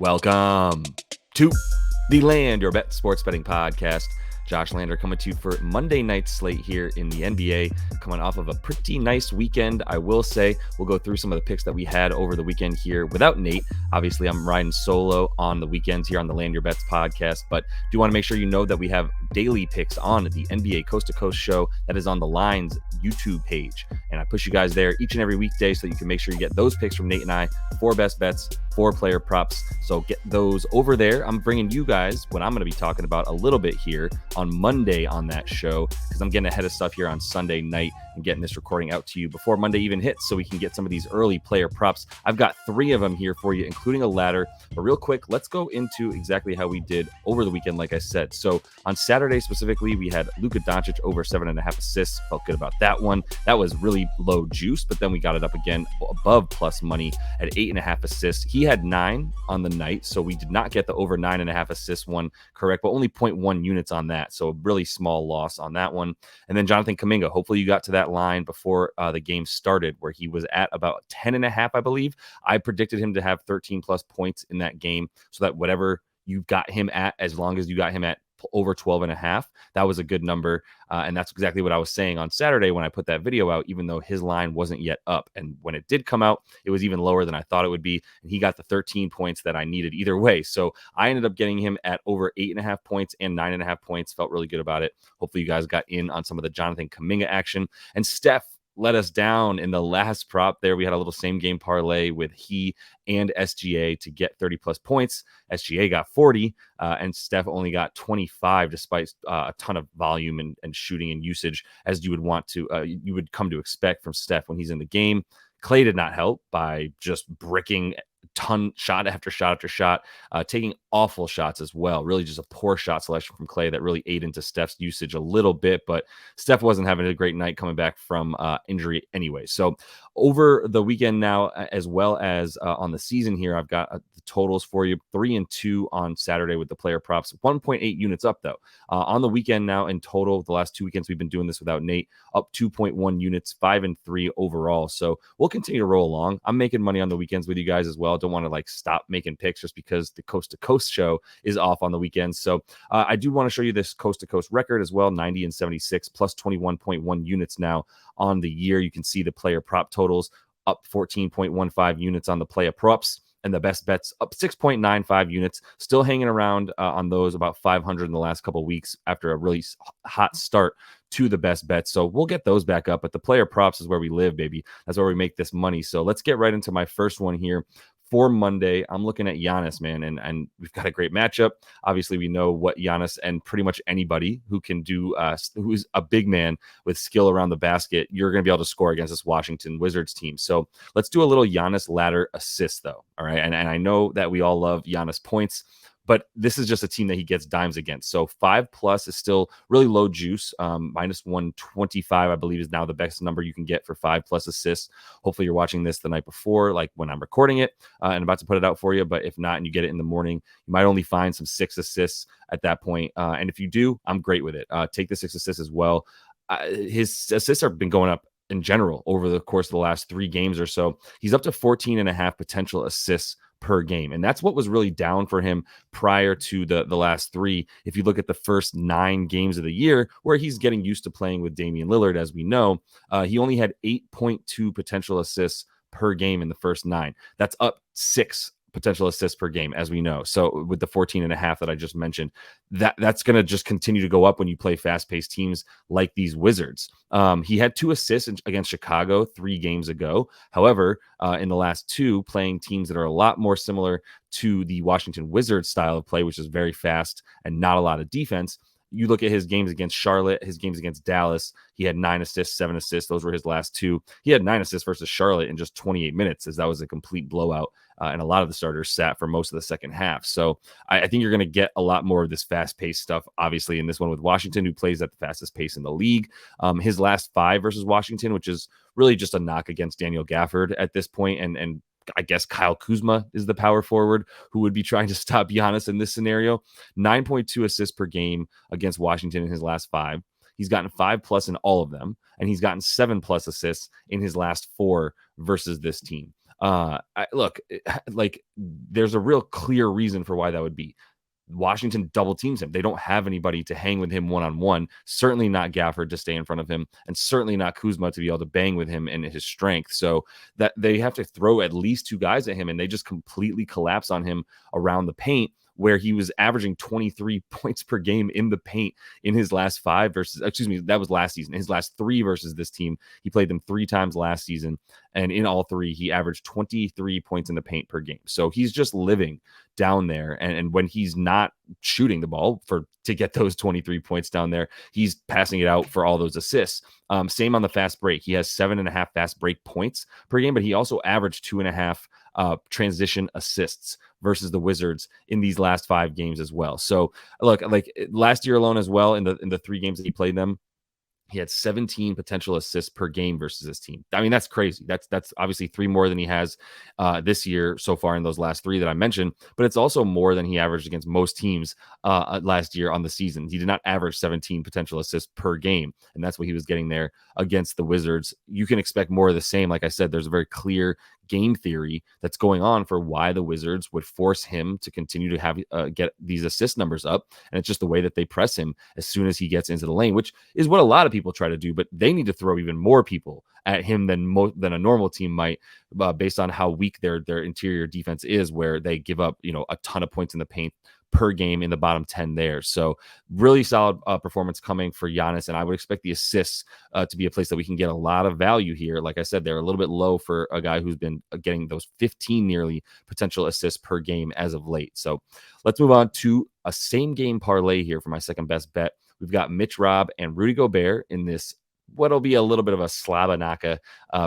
Welcome to the Land Your Bet Sports Betting Podcast. Josh Lander coming to you for Monday night slate here in the NBA, coming off of a pretty nice weekend, I will say. We'll go through some of the picks that we had over the weekend here without Nate. Obviously, I'm riding solo on the weekends here on the Land Your Bets podcast, but do want to make sure you know that we have daily picks on the NBA Coast to Coast show that is on the Lines YouTube page. And I push you guys there each and every weekday so that you can make sure you get those picks from Nate and I, 4 best bets, 4 player props. So get those over there. I'm bringing you guys what I'm going to be talking about a little bit here on Monday on that show, because I'm getting ahead of stuff here on Sunday night and getting this recording out to you before Monday even hits so we can get some of these early player props. I've got 3 of them here for you, including a ladder. But real quick, let's go into exactly how we did over the weekend, like I said. So on Saturday specifically, we had Luka Doncic over 7.5 assists. Felt good about that one. That was really low juice, but then we got it up again above plus money at 8.5 assists. He had 9 on the night, so we did not get the over 9.5 assists one correct, but only 0.1 units on that. So a really small loss on that one. And then Jonathan Kuminga, hopefully you got to that line before the game started, where he was at about 10.5, I believe. I predicted him to have 13 plus points in that game, so that whatever you got him at, as long as you got him at over 12.5, that was a good number. And that's exactly what I was saying on Saturday when I put that video out, even though his line wasn't yet up. And when it did come out, it was even lower than I thought it would be. And he got the 13 points that I needed either way. So I ended up getting him at over 8.5 points and 9.5 points. Felt really good about it. Hopefully you guys got in on some of the Jonathan Kuminga action. And Steph let us down in the last prop there. We had a little same game parlay with he and SGA to get 30 plus points. SGA got 40 and Steph only got 25, despite a ton of volume and shooting and usage, as you would want to, you would come to expect from Steph when he's in the game. Clay did not help by just bricking ton shot after shot after shot, taking awful shots as well. Really just a poor shot selection from Clay that really ate into Steph's usage a little bit, but Steph wasn't having a great night coming back from injury anyway. So over the weekend now, as well as on the season here, I've got the totals for you. 3-2 on Saturday with the player props, 1.8 units up though. On the weekend now in total, the last 2 weekends we've been doing this without Nate, up 2.1 units, 5-3 overall. So we'll continue to roll along. I'm making money on the weekends with you guys as well. Don't want to stop making picks just because the Coast to Coast show is off on the weekends. So I do want to show you this Coast to Coast record as well, 90-76 plus 21.1 units now on the year. You can see the player prop totals up 14.15 units on the player props, and the best bets up 6.95 units, still hanging around on those, about 500 in the last couple of weeks after a really hot start to the best bets. So we'll get those back up, but the player props is where we live, baby. That's where we make this money. So let's get right into my first one here. For Monday, I'm looking at Giannis, man, and we've got a great matchup. Obviously, we know what Giannis and pretty much anybody who can do, who's a big man with skill around the basket, you're going to be able to score against this Washington Wizards team. So let's do a little Giannis ladder assist, though. All right, and I know that we all love Giannis points, but this is just a team that he gets dimes against. So 5+ is still really low juice. Minus 125, I believe, is now the best number you can get for 5+ assists. Hopefully you're watching this the night before, like when I'm recording it and about to put it out for you. But if not, and you get it in the morning, you might only find some 6 assists at that point. And if you do, I'm great with it. Take the 6 assists as well. His assists have been going up in general over the course of the last 3 games or so. He's up to 14.5 potential assists per game. And that's what was really down for him prior to the last 3. If you look at the first 9 games of the year, where he's getting used to playing with Damian Lillard, as we know, he only had 8.2 potential assists per game in the first 9. That's up 6 potential assists per game, as we know. So with the 14.5 that I just mentioned, that's going to just continue to go up when you play fast-paced teams like these Wizards. He had 2 assists against Chicago 3 games ago. However, in the last 2, playing teams that are a lot more similar to the Washington Wizards style of play, which is very fast and not a lot of defense. You look at his games against Charlotte, his games against Dallas, he had 9 assists, 7 assists. Those were his last 2. He had 9 assists versus Charlotte in just 28 minutes, as that was a complete blowout. And a lot of the starters sat for most of the second half. So I think you're going to get a lot more of this fast-paced stuff, obviously, in this one with Washington, who plays at the fastest pace in the league. His last 5 versus Washington, which is really just a knock against Daniel Gafford at this point, and I guess Kyle Kuzma is the power forward who would be trying to stop Giannis in this scenario. 9.2 assists per game against Washington in his last 5. He's gotten 5+ in all of them, and he's gotten 7+ assists in his last 4 versus this team. Look, like there's a real clear reason for why that would be. Washington double teams him. They don't have anybody to hang with him one-on-one. Certainly not Gafford to stay in front of him, and certainly not Kuzma to be able to bang with him and his strength. So that they have to throw at least two guys at him, and they just completely collapse on him around the paint, where he was averaging 23 points per game in the paint in his last five versus, excuse me, that was last season. His last three versus this team, he played them three times last season. And in all three, he averaged 23 points in the paint per game. So he's just living down there. And when he's not shooting the ball to get those 23 points down there, he's passing it out for all those assists. Same on the fast break. He has 7.5 fast break points per game, but he also averaged 2.5 transition assists versus the Wizards in these last 5 games as well. So look, like last year alone as well, in the 3 games that he played them, he had 17 potential assists per game versus this team. I mean, that's crazy. That's obviously 3 more than he has this year so far in those last 3 that I mentioned, but it's also more than he averaged against most teams last year on the season. He did not average 17 potential assists per game, and that's what he was getting there against the Wizards. You can expect more of the same. Like I said, there's a very clear game theory that's going on for why the Wizards would force him to continue to have get these assist numbers up, and it's just the way that they press him as soon as he gets into the lane, which is what a lot of people try to do, but they need to throw even more people at him than a normal team might, based on how weak their interior defense is, where they give up a ton of points in the paint per game in the bottom 10 there. So really solid performance coming for Giannis, and I would expect the assists to be a place that we can get a lot of value here. Like I said, they're a little bit low for a guy who's been getting those 15 nearly potential assists per game as of late. So let's move on to a same game parlay here for my second best bet. We've got Mitch Robb and Rudy Gobert in this what'll be a little bit of a Slabanaka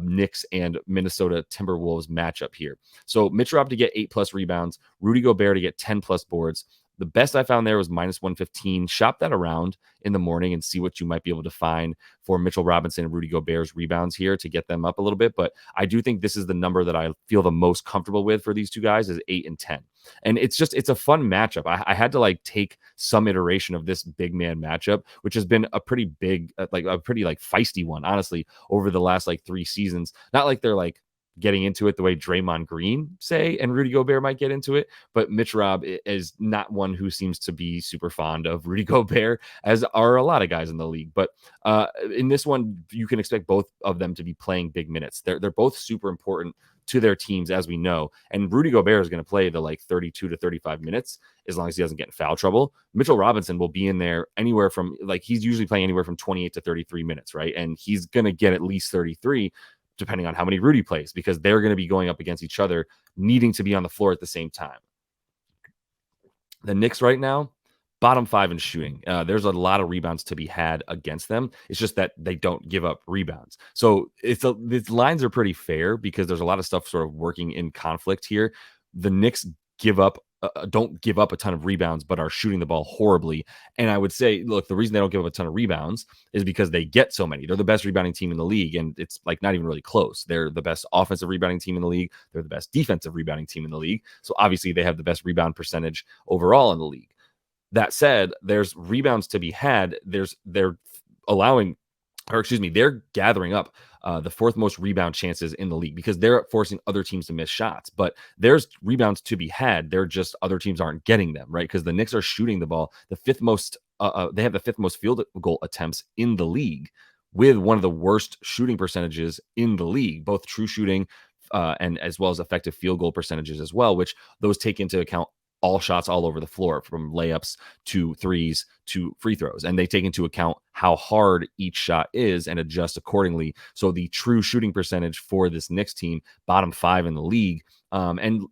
Knicks and Minnesota Timberwolves matchup here. So Mitch Robb to get 8+ rebounds, Rudy Gobert to get 10+ boards. The best I found there was -115. Shop that around in the morning and see what you might be able to find for Mitchell Robinson and Rudy Gobert's rebounds here to get them up a little bit. But I do think this is the number that I feel the most comfortable with for these two guys is 8 and 10. And it's a fun matchup. I had to take some iteration of this big man matchup, which has been a pretty big, a pretty feisty one, honestly, over the last 3 seasons. Not like they're getting into it the way Draymond Green, say, and Rudy Gobert might get into it. But Mitch Robb is not one who seems to be super fond of Rudy Gobert, as are a lot of guys in the league. But in this one, you can expect both of them to be playing big minutes. They're both super important to their teams, as we know. And Rudy Gobert is going to play the 32 to 35 minutes as long as he doesn't get in foul trouble. Mitchell Robinson will be in there anywhere from, he's usually playing anywhere from 28 to 33 minutes, right? And he's going to get at least 33, depending on how many Rudy plays, because they're going to be going up against each other, needing to be on the floor at the same time. The Knicks right now, bottom 5 in shooting. There's a lot of rebounds to be had against them. It's just that they don't give up rebounds. So these lines are pretty fair because there's a lot of stuff sort of working in conflict here. The Knicks don't give up a ton of rebounds, but are shooting the ball horribly. And I would say, look, the reason they don't give up a ton of rebounds is because they get so many. They're the best rebounding team in the league, and it's not even really close. They're the best offensive rebounding team in the league. They're the best defensive rebounding team in the league. So obviously they have the best rebound percentage overall in the league. That said, there's rebounds to be had. They're gathering up the 4th most rebound chances in the league because they're forcing other teams to miss shots. But there's rebounds to be had. They're just other teams aren't getting them, right? Because the Knicks are shooting the ball the 5th most. They have the 5th most field goal attempts in the league, with one of the worst shooting percentages in the league, both true shooting and as well as effective field goal percentages as well, which those take into account all shots all over the floor, from layups to threes to free throws. And they take into account how hard each shot is and adjust accordingly. So the true shooting percentage for this Knicks team, bottom 5 in the league. And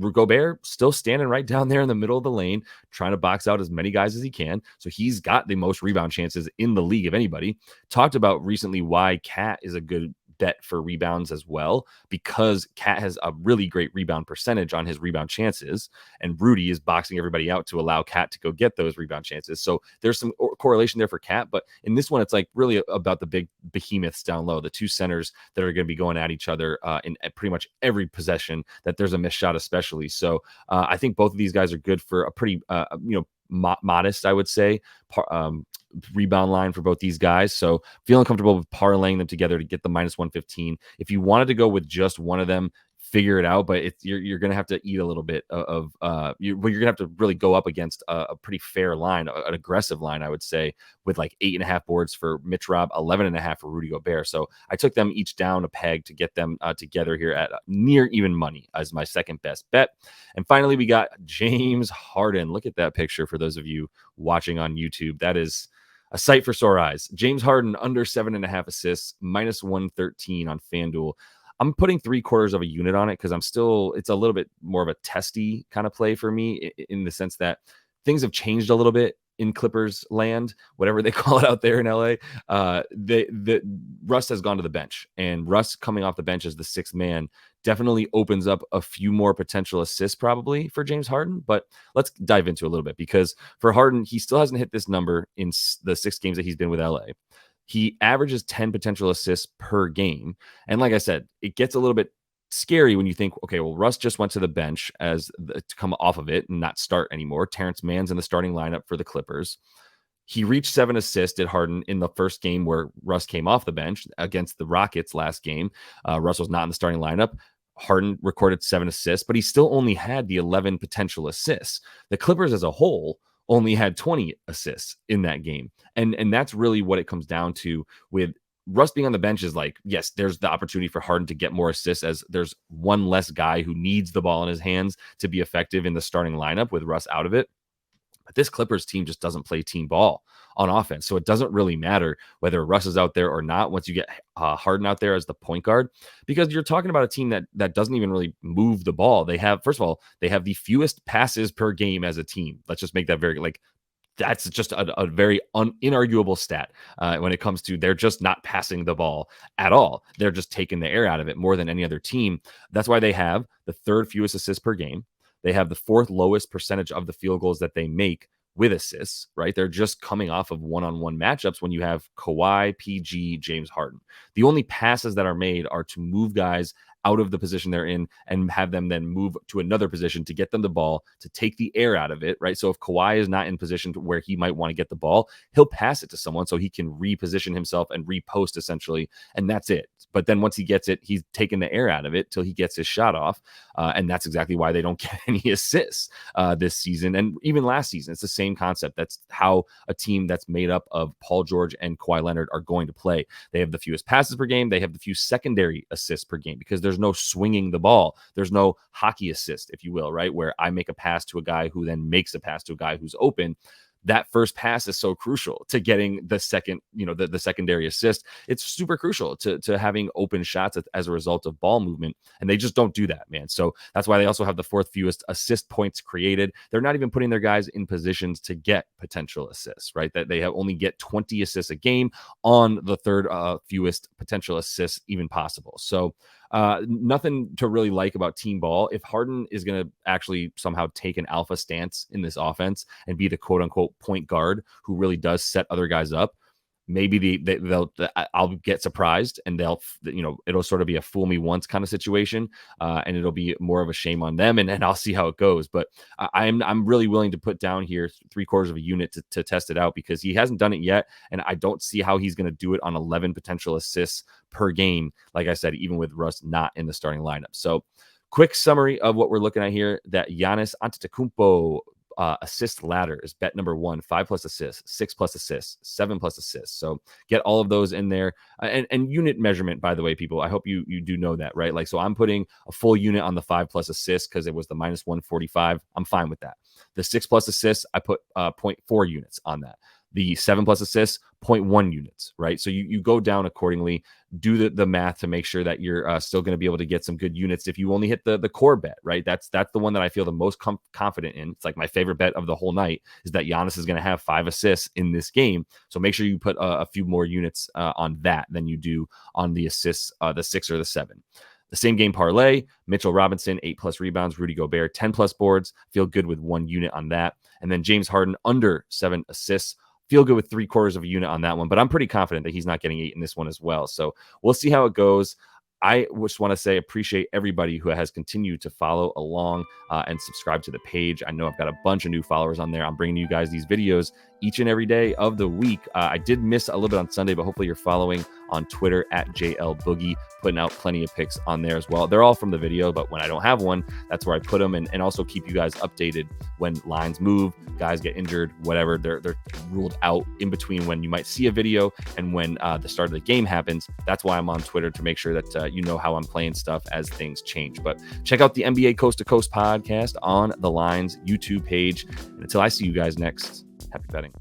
Gobert still standing right down there in the middle of the lane, trying to box out as many guys as he can. So he's got the most rebound chances in the league of anybody. Talked about recently why Cat is a good bet for rebounds as well, because Cat has a really great rebound percentage on his rebound chances, and Rudy is boxing everybody out to allow Cat to go get those rebound chances. So there's some correlation there for Cat, but in this one, it's really about the big behemoths down low, the two centers that are going to be going at each other in pretty much every possession that there's a missed shot, especially. So I think both of these guys are good for a pretty, modest, I would say, rebound line for both these guys. So feeling comfortable with parlaying them together to get the -115. If you wanted to go with just one of them, figure it out, but you're going to have to eat a little bit you're going to have to really go up against a pretty fair line, an aggressive line, I would say, with like 8.5 boards for Mitch Rob, 11.5 for Rudy Gobert. So I took them each down a peg to get them together here at near even money as my second best bet. And finally, we got James Harden. Look at that picture for those of you watching on YouTube. That is a sight for sore eyes. James Harden under 7.5 assists, minus 113 on FanDuel. I'm putting 3/4 of a unit on it because it's a little bit more of a testy kind of play for me in the sense that things have changed a little bit in Clippers land, whatever they call it out there in LA. Russ has gone to the bench, and Russ coming off the bench as the sixth man definitely opens up a few more potential assists probably for James Harden. But let's dive into a little bit, because for Harden, he still hasn't hit this number in the 6 games that he's been with LA. He averages 10 potential assists per game. And like I said, it gets a little bit scary when you think, okay, well, Russ just went to the bench to come off of it and not start anymore. Terrence Mann's in the starting lineup for the Clippers. He reached 7 assists at Harden in the first game where Russ came off the bench against the Rockets last game. Russ was not in the starting lineup. Harden recorded 7 assists, but he still only had the 11 potential assists. The Clippers as a whole only had 20 assists in that game. And that's really what it comes down to with Russ being on the bench. Is like, yes, there's the opportunity for Harden to get more assists as there's one less guy who needs the ball in his hands to be effective in the starting lineup with Russ out of it. But this Clippers team just doesn't play team ball on offense. So it doesn't really matter whether Russ is out there or not once you get Harden out there as the point guard, because you're talking about a team that doesn't even really move the ball. They have, first of all, they have the fewest passes per game as a team. Let's just make that very, like, that's just a very inarguable stat when it comes to they're just not passing the ball at all. They're just taking the air out of it more than any other team. That's why they have the 3rd fewest assists per game. They have the 4th lowest percentage of the field goals that they make with assists, right? They're just coming off of one-on-one matchups when you have Kawhi, PG, James Harden. The only passes that are made are to move guys out of the position they're in and have them then move to another position to get them the ball, to take the air out of it, right? So if Kawhi is not in position to where he might want to get the ball, he'll pass it to someone so he can reposition himself and repost essentially, and that's it. But then once he gets it, he's taking the air out of it till he gets his shot off, and that's exactly why they don't get any assists this season. And even last season, it's the same concept. That's how a team that's made up of Paul George and Kawhi Leonard are going to play. They have the fewest passes per game. They have the few secondary assists per game because there's no swinging the ball. There's no hockey assist, if you will, right? Where I make a pass to a guy who then makes a pass to a guy who's open. That first pass is so crucial to getting the second, the secondary assist. It's super crucial to having open shots as a result of ball movement. And they just don't do that, man. So that's why they also have the 4th fewest assist points created. They're not even putting their guys in positions to get potential assists, right? That they only get 20 assists a game on the 3rd fewest potential assists even possible. So nothing to really like about team ball. If Harden is going to actually somehow take an alpha stance in this offense and be the quote unquote point guard who really does set other guys up, maybe I'll get surprised and it'll sort of be a fool me once kind of situation, and it'll be more of a shame on them, and I'll see how it goes. But I'm really willing to put down here 3/4 of a unit to test it out, because he hasn't done it yet, and I don't see how he's going to do it on 11 potential assists per game. Like I said, even with Russ not in the starting lineup. So quick summary of what we're looking at here: that Giannis Antetokounmpo assist ladder is bet number 1, 5+ assists, 6+ assists, 7+ assists. So get all of those in there. And unit measurement, by the way, people, I hope you do know that, right? Like, so I'm putting a full unit on the 5+ assists because it was the minus 145. I'm fine with that. The 6+ assists, I put 0.4 units on that. The 7+ assists, 0.1 units, right? So you go down accordingly, do the math to make sure that you're still going to be able to get some good units if you only hit the core bet, right? That's the one that I feel the most confident in. It's like my favorite bet of the whole night is that Giannis is going to have 5 assists in this game. So make sure you put a few more units on that than you do on the assists, the 6 or the 7. The same game parlay, Mitchell Robinson, 8+ rebounds, Rudy Gobert, 10+ boards. Feel good with 1 unit on that. And then James Harden, under 7 assists. Feel good with 3/4 of a unit on that one, but I'm pretty confident that he's not getting 8 in this one as well. So we'll see how it goes. I just want to say appreciate everybody who has continued to follow along and subscribe to the page. I know I've got a bunch of new followers on there. I'm bringing you guys these videos each and every day of the week. I did miss a little bit on Sunday, but hopefully you're following on Twitter at JL Boogie, putting out plenty of picks on there as well. They're all from the video, but when I don't have one, that's where I put them, and also keep you guys updated when lines move, guys get injured, whatever. They're ruled out in between when you might see a video and when the start of the game happens. That's why I'm on Twitter, to make sure that you know how I'm playing stuff as things change. But check out the NBA Coast to Coast podcast on the Lines YouTube page. And until I see you guys next, happy betting.